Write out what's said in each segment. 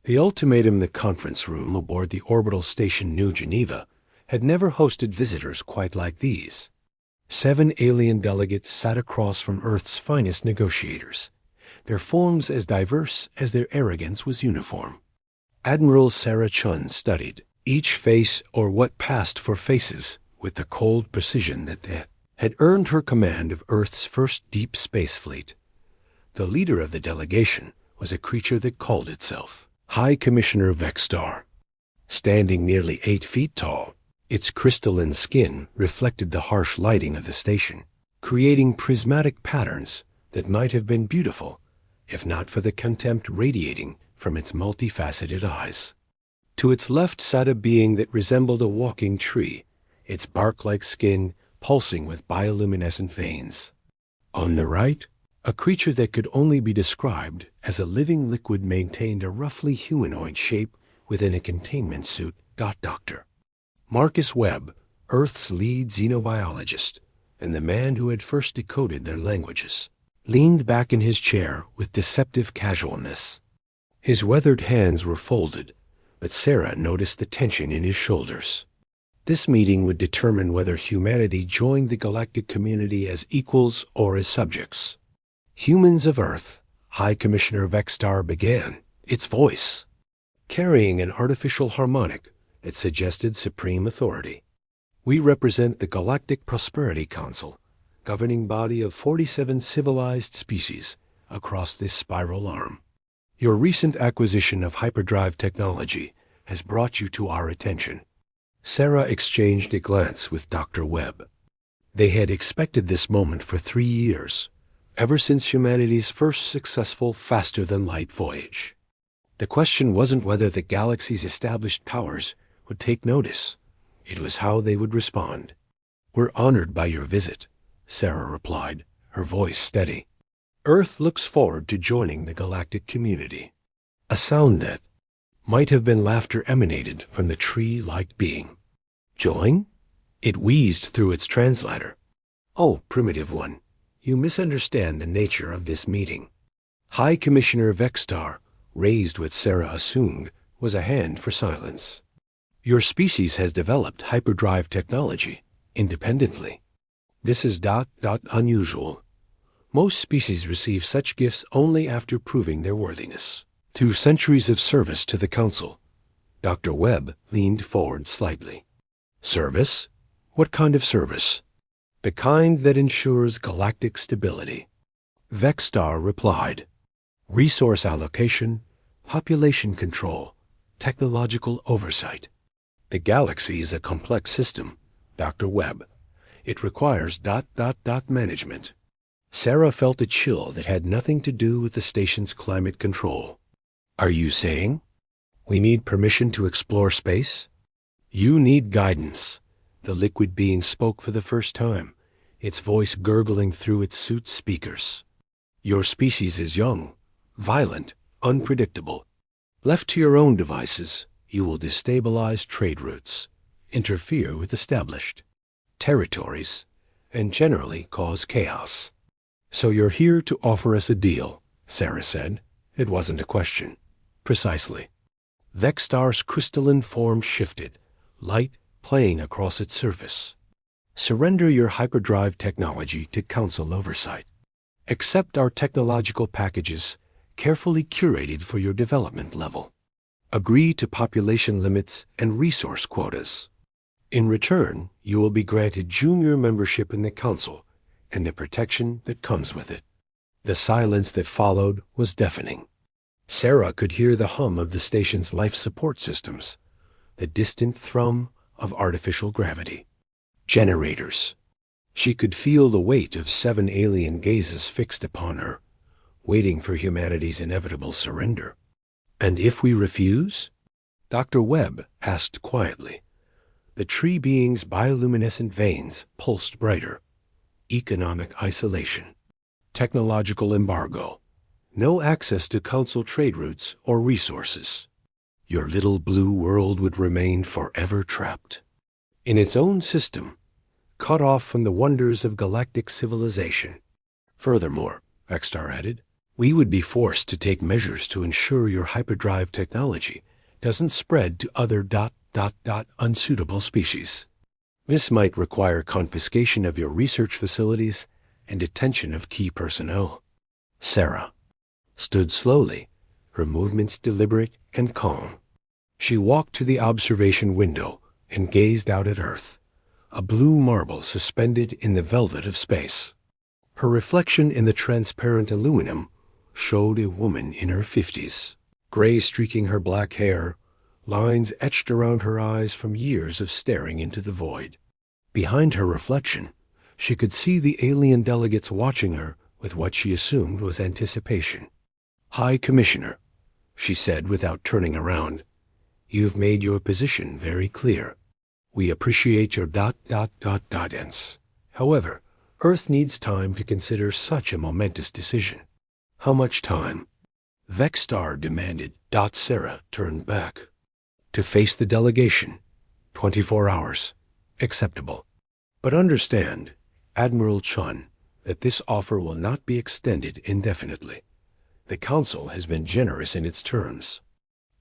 The Ultimatum, the conference room aboard the orbital station New Geneva, had never hosted visitors quite like these. 7 alien delegates sat across from Earth's finest negotiators, their forms as diverse as their arrogance was uniform. Admiral Sarah Chun studied each face, or what passed for faces, with the cold precision that had earned her command of Earth's first deep space fleet. The leader of the delegation was a creature that called itself High Commissioner Vexstar. Standing nearly 8 feet tall, its crystalline skin reflected the harsh lighting of the station, creating prismatic patterns that might have been beautiful if not for the contempt radiating from its multifaceted eyes. To its left sat a being that resembled a walking tree, its bark-like skin pulsing with bioluminescent veins. On the right, a creature that could only be described as a living liquid maintained a roughly humanoid shape within a containment suit. Doctor Marcus Webb, Earth's lead xenobiologist, and the man who had first decoded their languages, leaned back in his chair with deceptive casualness. His weathered hands were folded, but Sarah noticed the tension in his shoulders. This meeting would determine whether humanity joined the galactic community as equals or as subjects. Humans of Earth, High Commissioner Vexstar began, its voice carrying an artificial harmonic that suggested supreme authority. We represent the Galactic Prosperity Council, governing body of 47 civilized species across this spiral arm. Your recent acquisition of hyperdrive technology has brought you to our attention. Sarah exchanged a glance with Dr. Webb. They had expected this moment for 3 years, ever since humanity's first successful faster-than-light voyage. The question wasn't whether the galaxy's established powers would take notice. It was how they would respond. "We're honored by your visit," Sarah replied, her voice steady. "Earth looks forward to joining the galactic community." A sound that might have been laughter emanated from the tree-like being. "Join?" It wheezed through its translator. "Oh, primitive one, you misunderstand the nature of this meeting." High Commissioner Vexstar raised what Sarah assumed was a hand for silence. "Your species has developed hyperdrive technology independently. This is unusual. Most species receive such gifts only after proving their worthiness. 2 centuries of service to the Council." Dr. Webb leaned forward slightly. "Service? What kind of service?" "The kind that ensures galactic stability." Vexstar replied. "Resource allocation, population control, technological oversight." "The galaxy is a complex system, Dr. Webb. It requires management." Sarah felt a chill that had nothing to do with the station's climate control. "Are you saying we need permission to explore space?" "You need guidance." The liquid being spoke for the first time, its voice gurgling through its suit's speakers. "Your species is young, violent, unpredictable. Left to your own devices, you will destabilize trade routes, interfere with established territories, and generally cause chaos. So you're here to offer us a deal," Sarah said. It wasn't a question. "Precisely." Vexstar's crystalline form shifted, light playing across its surface. "Surrender your hyperdrive technology to Council oversight. Accept our technological packages, carefully curated for your development level. Agree to population limits and resource quotas. In return, you will be granted junior membership in the Council and the protection that comes with it." The silence that followed was deafening. Sarah could hear the hum of the station's life support systems, the distant thrum of artificial gravity. Generators. She could feel the weight of 7 alien gazes fixed upon her, waiting for humanity's inevitable surrender. "And if we refuse?" Dr. Webb asked quietly. The tree being's bioluminescent veins pulsed brighter. "Economic isolation. Technological embargo. No access to Council trade routes or resources. Your little blue world would remain forever trapped in its own system, cut off from the wonders of galactic civilization." "Furthermore," Vexstar added, We would be forced to take measures to ensure your hyperdrive technology doesn't spread to other unsuitable species. This might require confiscation of your research facilities and detention of key personnel. Sarah stood slowly, her movements deliberate and calm. She walked to the observation window and gazed out at Earth, a blue marble suspended in the velvet of space. Her reflection in the transparent aluminum showed a woman in her 50s, gray streaking her black hair, lines etched around her eyes from years of staring into the void. Behind her reflection, she could see the alien delegates watching her with what she assumed was anticipation. "High Commissioner," she said without turning around, "you've made your position very clear. We appreciate your guidance. However, Earth needs time to consider such a momentous decision." "How much time?" Vexstar demanded. Sarah turned back. "To face the delegation. 24 hours. Acceptable. But understand, Admiral Chun, that this offer will not be extended indefinitely. The Council has been generous in its terms."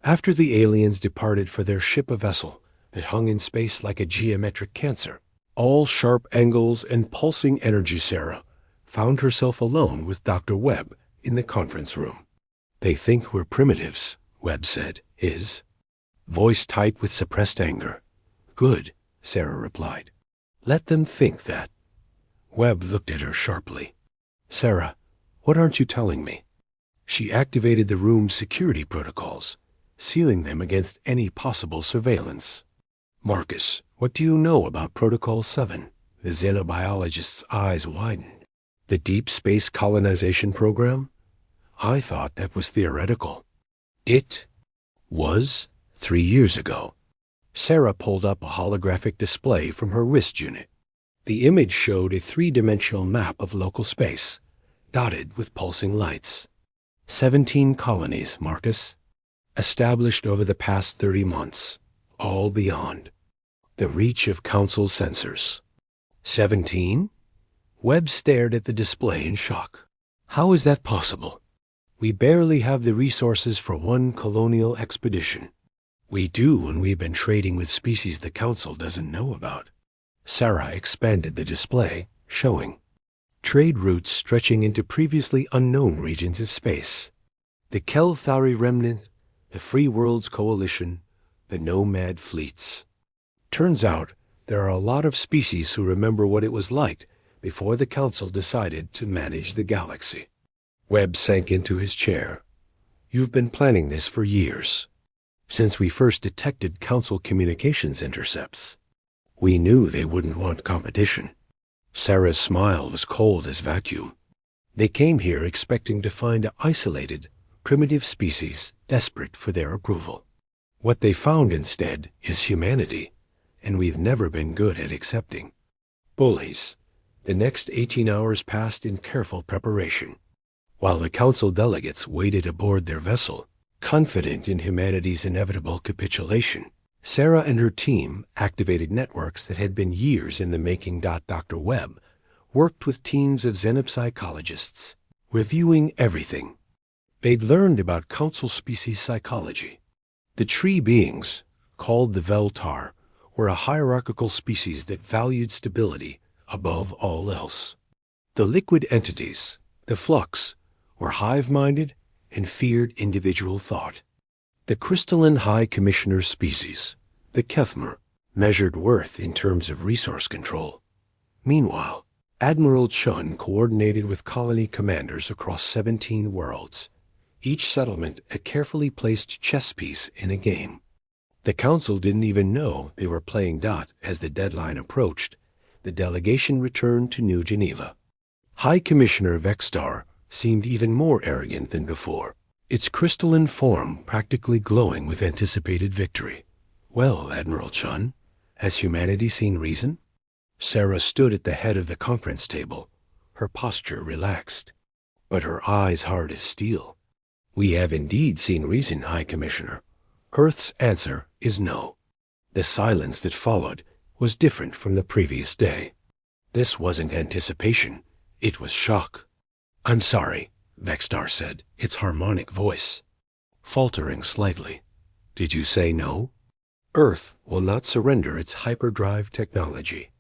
After the aliens departed for their ship, a vessel that hung in space like a geometric cancer, all sharp angles and pulsing energy, Sarah found herself alone with Dr. Webb in the conference room. "They think we're primitives," Webb said, his voice tight with suppressed anger. "Good," Sarah replied. "Let them think that." Webb looked at her sharply. "Sarah, what aren't you telling me?" She activated the room's security protocols, sealing them against any possible surveillance. "Marcus, what do you know about Protocol 7? The xenobiologist's eyes widened. "The deep space colonization program? I thought that was theoretical." "It was 3 years ago." Sarah pulled up a holographic display from her wrist unit. The image showed a 3-dimensional map of local space, dotted with pulsing lights. 17 colonies, Marcus, established over the past 30 months, all beyond the reach of Council sensors. 17? Webb stared at the display in shock. "How is that possible? We barely have the resources for one colonial expedition." "We do, and we've been trading with species the Council doesn't know about." Sarah expanded the display, showing trade routes stretching into previously unknown regions of space. The Kelthari Remnant, the Free Worlds Coalition, the Nomad Fleets. Turns out there are a lot of species who remember what it was like before the Council decided to manage the galaxy. Webb sank into his chair. "You've been planning this for years. Since we first detected Council communications intercepts. We knew they wouldn't want competition." Sarah's smile was cold as vacuum. "They came here expecting to find an isolated, primitive species desperate for their approval. What they found instead is humanity, and we've never been good at accepting. Bullies." The next 18 hours passed in careful preparation. While the Council delegates waited aboard their vessel, confident in humanity's inevitable capitulation, Sarah and her team activated networks that had been years in the making. Dr. Webb worked with teams of xenopsychologists, reviewing everything. They'd learned about Council species psychology. The tree beings, called the Veltar, were a hierarchical species that valued stability above all else. The liquid entities, the flux, were hive-minded and feared individual thought. The crystalline High Commissioner species, the Kethmer, measured worth in terms of resource control. Meanwhile, Admiral Chun coordinated with colony commanders across 17 worlds, each settlement a carefully placed chess piece in a game. The Council didn't even know they were playing. As the deadline approached, the delegation returned to New Geneva. High Commissioner Vexstar seemed even more arrogant than before, its crystalline form practically glowing with anticipated victory. "Well, Admiral Chun, has humanity seen reason?" Sarah stood at the head of the conference table, her posture relaxed, but her eyes hard as steel. "We have indeed seen reason, High Commissioner. Earth's answer is no." The silence that followed was different from the previous day. This wasn't anticipation, it was shock. "I'm sorry," Vextar said, its harmonic voice faltering slightly. Did you say no? Earth will not surrender its hyperdrive technology.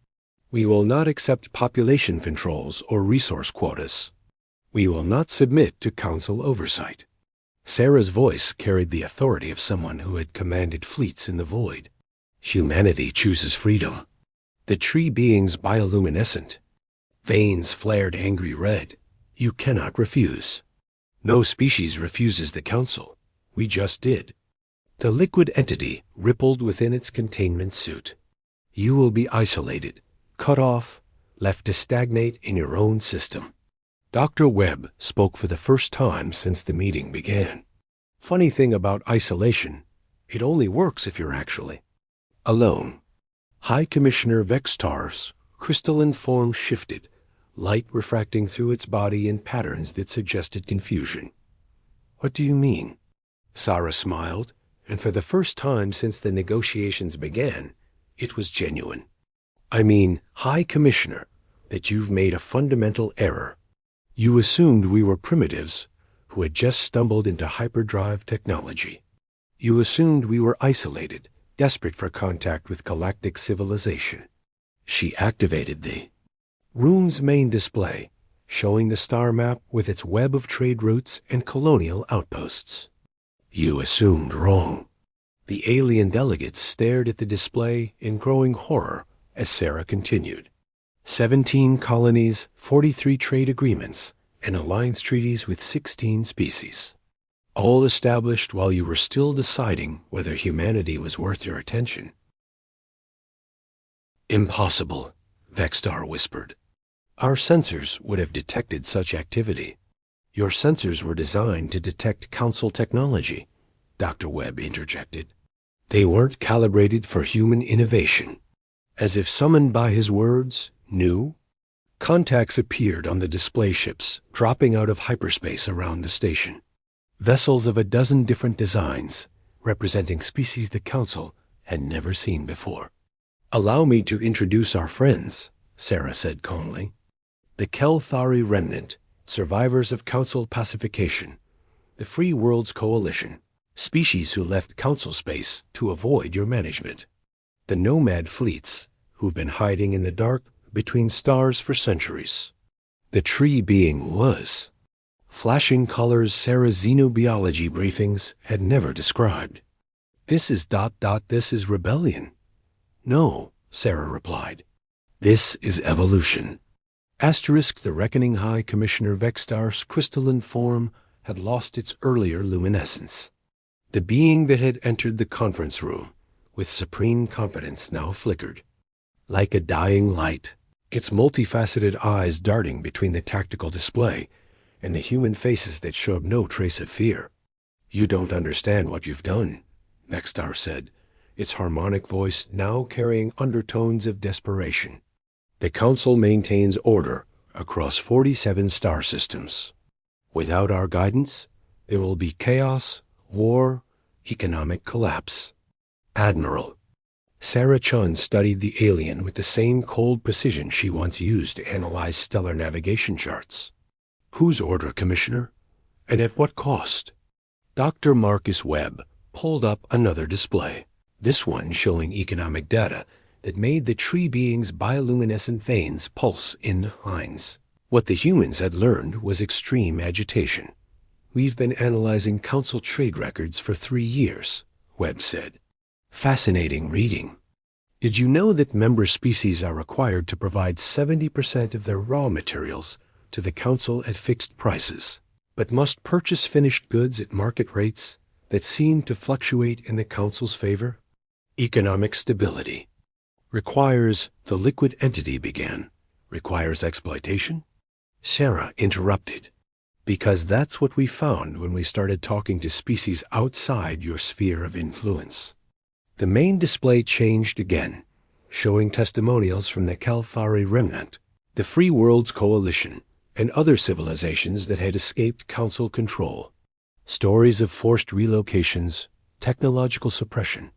We will not accept population controls or resource quotas. We will not submit to council oversight. Sarah's voice carried the authority of someone who had commanded fleets in the void. Humanity chooses freedom. The tree beings bioluminescent. Veins flared angry red. You cannot refuse. No species refuses the council. We just did. The liquid entity rippled within its containment suit. You will be isolated, cut off, left to stagnate in your own system. Dr. Webb spoke for the first time since the meeting began. Funny thing about isolation, it only works if you're actually alone. High Commissioner Vextar's crystalline form shifted, light refracting through its body in patterns that suggested confusion. What do you mean? Sarah smiled, and for the first time since the negotiations began, it was genuine. I mean, High Commissioner, that you've made a fundamental error. You assumed we were primitives who had just stumbled into hyperdrive technology. You assumed we were isolated, desperate for contact with galactic civilization. She activated the room's main display, showing the star map with its web of trade routes and colonial outposts. You assumed wrong. The alien delegates stared at the display in growing horror as Sarah continued. 17 colonies, 43 trade agreements, and alliance treaties with 16 species. All established while you were still deciding whether humanity was worth your attention. Impossible, Vextar whispered. Our sensors would have detected such activity. Your sensors were designed to detect council technology, Dr. Webb interjected. They weren't calibrated for human innovation. As if summoned by his words, new contacts appeared on the display ships, dropping out of hyperspace around the station. Vessels of a dozen different designs, representing species the Council had never seen before. Allow me to introduce our friends, Sarah said calmly. The Kelthari Remnant, survivors of Council pacification. The Free Worlds Coalition, species who left Council space to avoid your management. The Nomad fleets, who've been hiding in the dark between stars for centuries. The tree being was. Flashing colors Sarah's xenobiology briefings had never described. This is ... this is rebellion. No, Sarah replied. This is evolution. The Reckoning High Commissioner Vextar's crystalline form had lost its earlier luminescence. The being that had entered the conference room, with supreme confidence, now flickered. Like a dying light, its multifaceted eyes darting between the tactical display and the human faces that showed no trace of fear. You don't understand what you've done, Vextar said, its harmonic voice now carrying undertones of desperation. The Council maintains order across 47 star systems. Without our guidance, there will be chaos, war, economic collapse. Admiral. Sarah Chun studied the alien with the same cold precision she once used to analyze stellar navigation charts. Whose order, Commissioner? And at what cost? Dr. Marcus Webb pulled up another display, this one showing economic data that made the tree being's bioluminescent veins pulse in lines. What the humans had learned was extreme agitation. We've been analyzing Council trade records for 3 years, Webb said. Fascinating reading. Did you know that member species are required to provide 70% of their raw materials to the Council at fixed prices, but must purchase finished goods at market rates that seem to fluctuate in the Council's favor? Economic stability. Requires, the liquid entity began, requires exploitation? Sarah interrupted. Because that's what we found when we started talking to species outside your sphere of influence. The main display changed again, showing testimonials from the Kelthari Remnant, the Free Worlds Coalition, and other civilizations that had escaped Council control. Stories of forced relocations, technological suppression,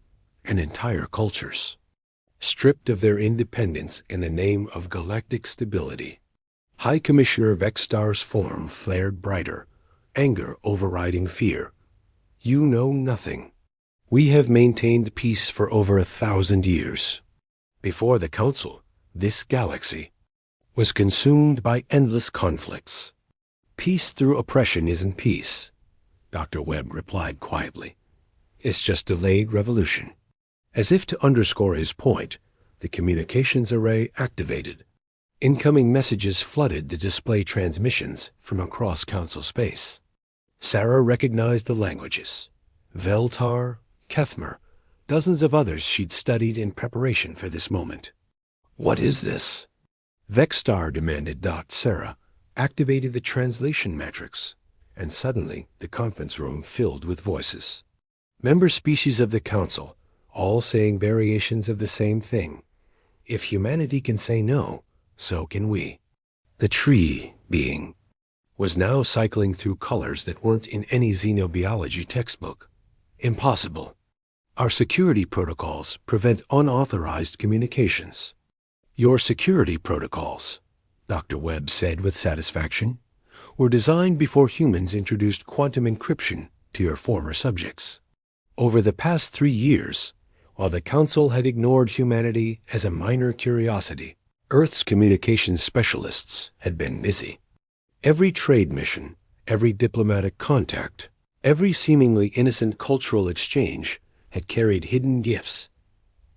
and entire cultures. Stripped of their independence in the name of galactic stability. High Commissioner Vextar's form flared brighter, anger overriding fear. You know nothing. We have maintained peace for over 1,000 years. Before the Council, this galaxy was consumed by endless conflicts. Peace through oppression isn't peace, Dr. Webb replied quietly. It's just delayed revolution. As if to underscore his point, the communications array activated. Incoming messages flooded the display transmissions from across Council space. Sarah recognized the languages. Veltar, Kethmer, dozens of others she'd studied in preparation for this moment. What is this? Vextar demanded. Sarah activated the translation metrics, and suddenly the conference room filled with voices. Member species of the Council, all saying variations of the same thing. If humanity can say no, so can we. The tree being was now cycling through colors that weren't in any xenobiology textbook. Impossible. Our security protocols prevent unauthorized communications. Your security protocols, Dr. Webb said with satisfaction, were designed before humans introduced quantum encryption to your former subjects. Over the past 3 years, while the Council had ignored humanity as a minor curiosity, Earth's communications specialists had been busy. Every trade mission, every diplomatic contact, every seemingly innocent cultural exchange had carried hidden gifts.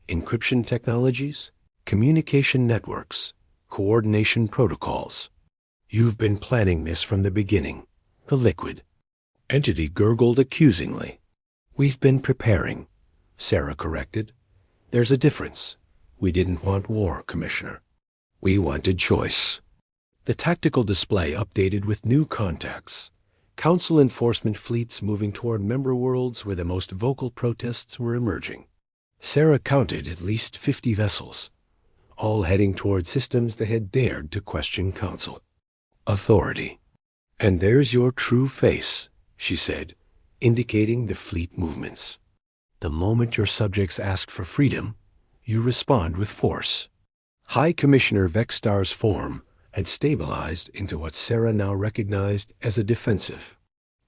Encryption technologies, communication networks, coordination protocols. You've been planning this from the beginning, the liquid entity gurgled accusingly. We've been preparing, Sarah corrected. There's a difference. We didn't want war, Commissioner. We wanted choice. The tactical display updated with new contacts. Council enforcement fleets moving toward member worlds where the most vocal protests were emerging. Sarah counted at least 50 vessels, all heading toward systems that had dared to question Council authority. And there's your true face, she said, indicating the fleet movements. The moment your subjects ask for freedom, you respond with force. High Commissioner Vextar's form had stabilized into what Sarah now recognized as a defensive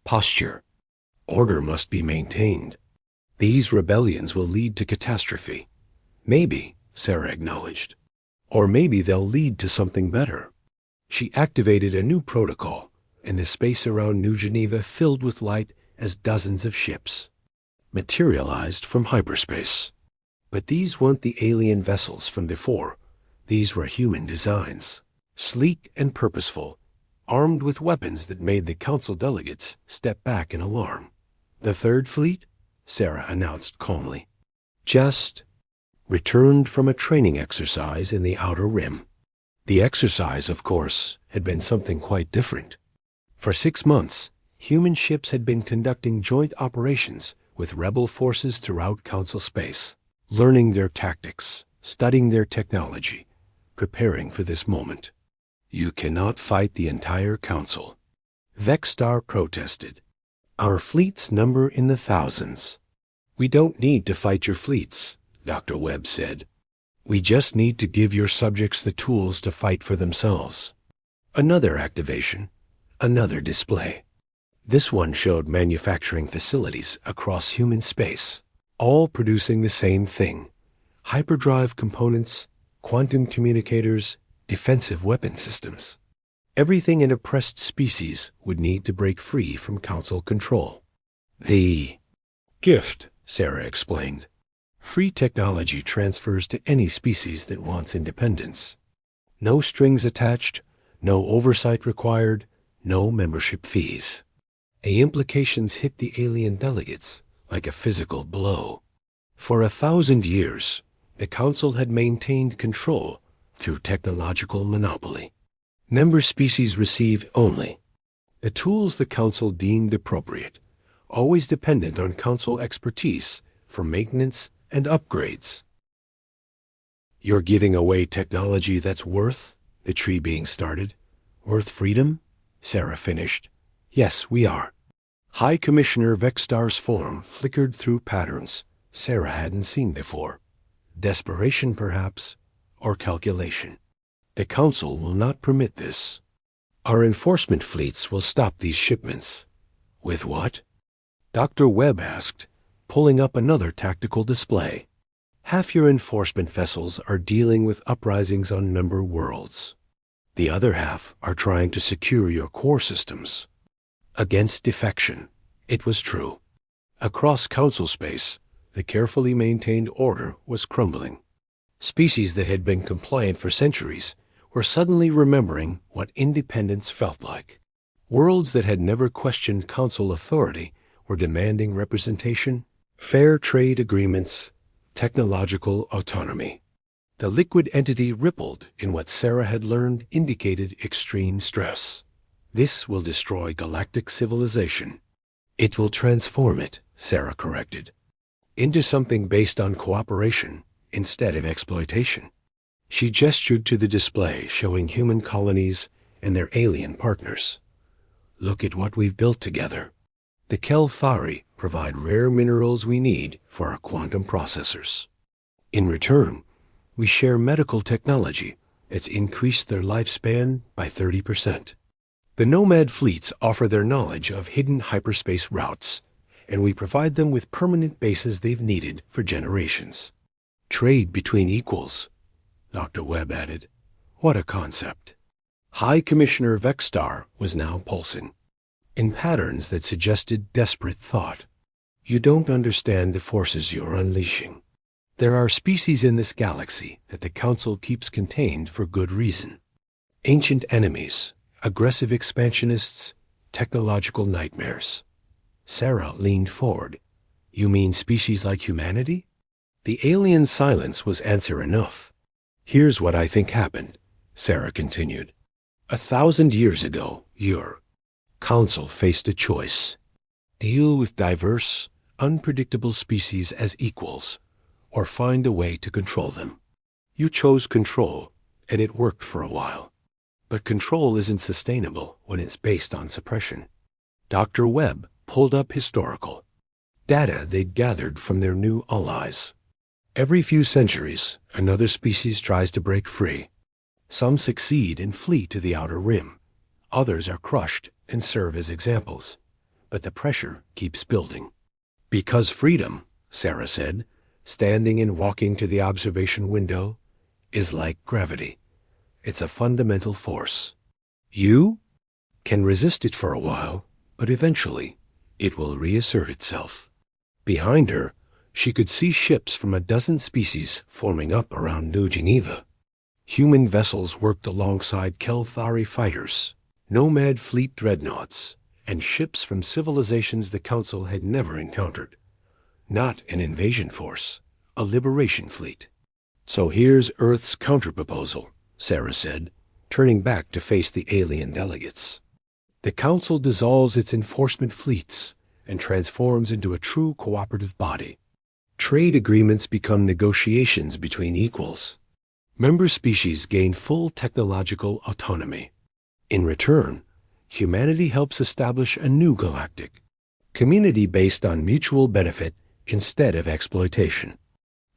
posture. Order must be maintained. These rebellions will lead to catastrophe. Maybe, Sarah acknowledged. Or maybe they'll lead to something better. She activated a new protocol, and the space around New Geneva filled with light as dozens of ships materialized from hyperspace. But these weren't the alien vessels from before. These were human designs, sleek and purposeful, armed with weapons that made the Council delegates step back in alarm. The Third Fleet, Sarah announced calmly, just returned from a training exercise in the Outer Rim. The exercise, of course, had been something quite different. For 6 months, human ships had been conducting joint operations with rebel forces throughout Council space, learning their tactics, studying their technology, preparing for this moment. You cannot fight the entire Council, Vextar protested. Our fleets number in the thousands. We don't need to fight your fleets, Dr. Webb said. We just need to give your subjects the tools to fight for themselves. Another activation, another display. This one showed manufacturing facilities across human space, all producing the same thing: hyperdrive components, quantum communicators, defensive weapon systems. Everything an oppressed species would need to break free from Council control. The gift, Sarah explained. Free technology transfers to any species that wants independence. No strings attached, no oversight required, no membership fees. The implications hit the alien delegates like a physical blow. For 1,000 years, the Council had maintained control through technological monopoly. Member species receive only the tools the Council deemed appropriate, always dependent on Council expertise for maintenance and upgrades. You're giving away technology that's worth, the tree being started, worth freedom? Sarah finished. Yes, we are. High Commissioner Vextar's form flickered through patterns Sarah hadn't seen before. Desperation, perhaps, or calculation. The Council will not permit this. Our enforcement fleets will stop these shipments. With what? Dr. Webb asked, pulling up another tactical display. Half your enforcement vessels are dealing with uprisings on member worlds. The other half are trying to secure your core systems. Against defection, it was true. Across Council space, the carefully maintained order was crumbling. Species that had been compliant for centuries were suddenly remembering what independence felt like. Worlds that had never questioned Council authority were demanding representation, fair trade agreements, technological autonomy. The liquid entity rippled in what Sarah had learned indicated extreme stress. This will destroy galactic civilization. It will transform it, Sarah corrected, into something based on cooperation instead of exploitation. She gestured to the display showing human colonies and their alien partners. Look at what we've built together. The Kelthari provide rare minerals we need for our quantum processors. In return, we share medical technology that's increased their lifespan by 30%. The Nomad fleets offer their knowledge of hidden hyperspace routes, and we provide them with permanent bases they've needed for generations. Trade between equals, Dr. Webb added. What a concept. High Commissioner Vexstar was now pulsing, in patterns that suggested desperate thought. You don't understand the forces you're unleashing. There are species in this galaxy that the Council keeps contained for good reason. Ancient enemies, aggressive expansionists, technological nightmares. Sarah leaned forward. You mean species like humanity? The alien silence was answer enough. Here's what I think happened, Sarah continued. 1,000 years ago, your Council faced a choice. Deal with diverse, unpredictable species as equals, or find a way to control them. You chose control, and it worked for a while. But control isn't sustainable when it's based on suppression. Dr. Webb pulled up historical data they'd gathered from their new allies. Every few centuries, another species tries to break free. Some succeed and flee to the outer rim. Others are crushed and serve as examples. But the pressure keeps building. Because freedom, Sarah said, standing and walking to the observation window, is like gravity. It's a fundamental force. You can resist it for a while, but eventually it will reassert itself. Behind her, she could see ships from a dozen species forming up around New Geneva. Human vessels worked alongside Kelthari fighters, Nomad fleet dreadnoughts, and ships from civilizations the Council had never encountered. Not an invasion force, a liberation fleet. So here's Earth's counterproposal, Sarah said, turning back to face the alien delegates. The Council dissolves its enforcement fleets and transforms into a true cooperative body. Trade agreements become negotiations between equals. Member species gain full technological autonomy. In return, humanity helps establish a new galactic community based on mutual benefit instead of exploitation.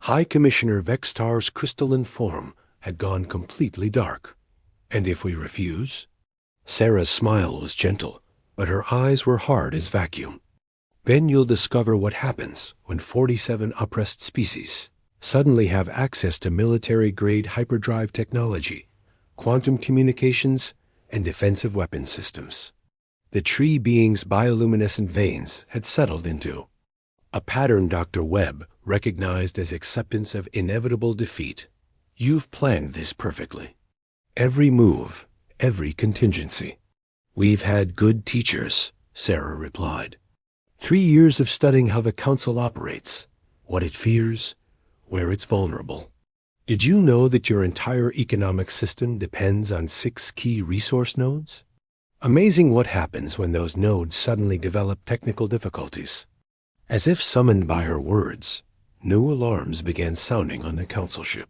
High Commissioner Vexstar's crystalline form had gone completely dark. And if we refuse? Sarah's smile was gentle, but her eyes were hard as vacuum. Then you'll discover what happens when 47 oppressed species suddenly have access to military-grade hyperdrive technology, quantum communications, and defensive weapon systems. The tree being's bioluminescent veins had settled into a pattern Dr. Webb recognized as acceptance of inevitable defeat. You've planned this perfectly. Every move, every contingency. We've had good teachers, Sarah replied. 3 years of studying how the Council operates, what it fears, where it's vulnerable. Did you know that your entire economic system depends on 6 key resource nodes? Amazing what happens when those nodes suddenly develop technical difficulties. As if summoned by her words, new alarms began sounding on the Council ship.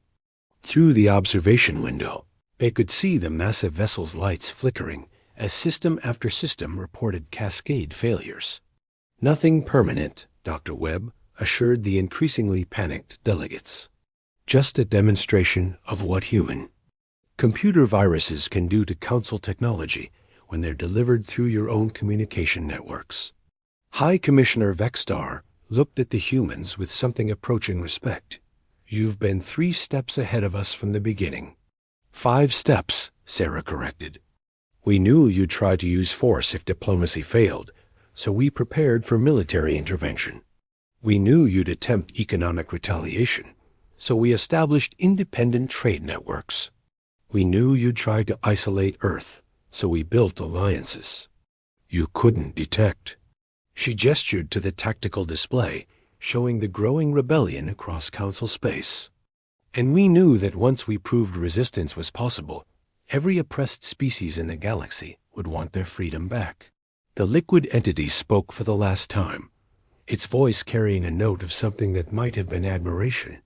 Through the observation window, they could see the massive vessel's lights flickering as system after system reported cascade failures. Nothing permanent, Dr. Webb assured the increasingly panicked delegates. Just a demonstration of what human computer viruses can do to Council technology when they're delivered through your own communication networks. High Commissioner Vexstar looked at the humans with something approaching respect. You've been 3 steps ahead of us from the beginning. 5 steps, Sarah corrected. We knew you'd try to use force if diplomacy failed, so we prepared for military intervention. We knew you'd attempt economic retaliation, so we established independent trade networks. We knew you'd try to isolate Earth, so we built alliances. You couldn't detect. She gestured to the tactical display, showing the growing rebellion across Council space. And we knew that once we proved resistance was possible, every oppressed species in the galaxy would want their freedom back. The liquid entity spoke for the last time, its voice carrying a note of something that might have been admiration.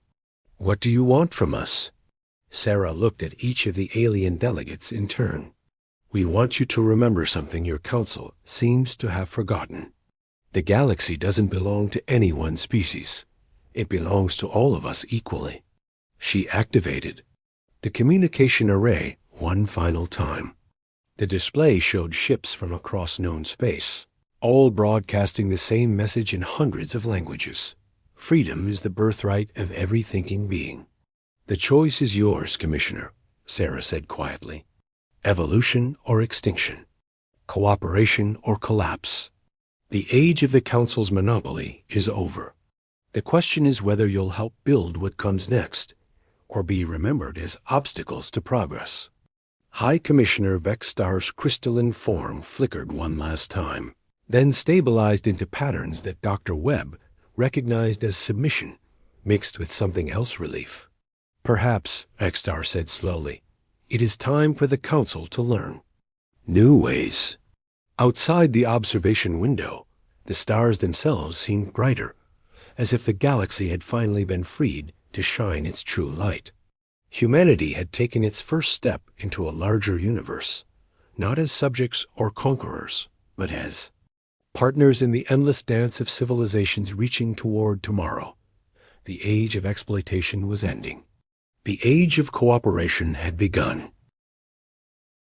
What do you want from us? Sarah looked at each of the alien delegates in turn. We want you to remember something your Council seems to have forgotten. The galaxy doesn't belong to any one species. It belongs to all of us equally. She activated the communication array one final time. The display showed ships from across known space, all broadcasting the same message in hundreds of languages. Freedom is the birthright of every thinking being. The choice is yours, Commissioner, Sarah said quietly. Evolution or extinction. Cooperation or collapse. The age of the Council's monopoly is over. The question is whether you'll help build what comes next, or be remembered as obstacles to progress. High Commissioner Vexstar's crystalline form flickered one last time, then stabilized into patterns that Dr. Webb recognized as submission, mixed with something else relief. Perhaps, Vexstar said slowly, it is time for the Council to learn new ways. Outside the observation window, the stars themselves seemed brighter, as if the galaxy had finally been freed to shine its true light. Humanity had taken its first step into a larger universe, not as subjects or conquerors, but as partners in the endless dance of civilizations reaching toward tomorrow. The age of exploitation was ending. The age of cooperation had begun.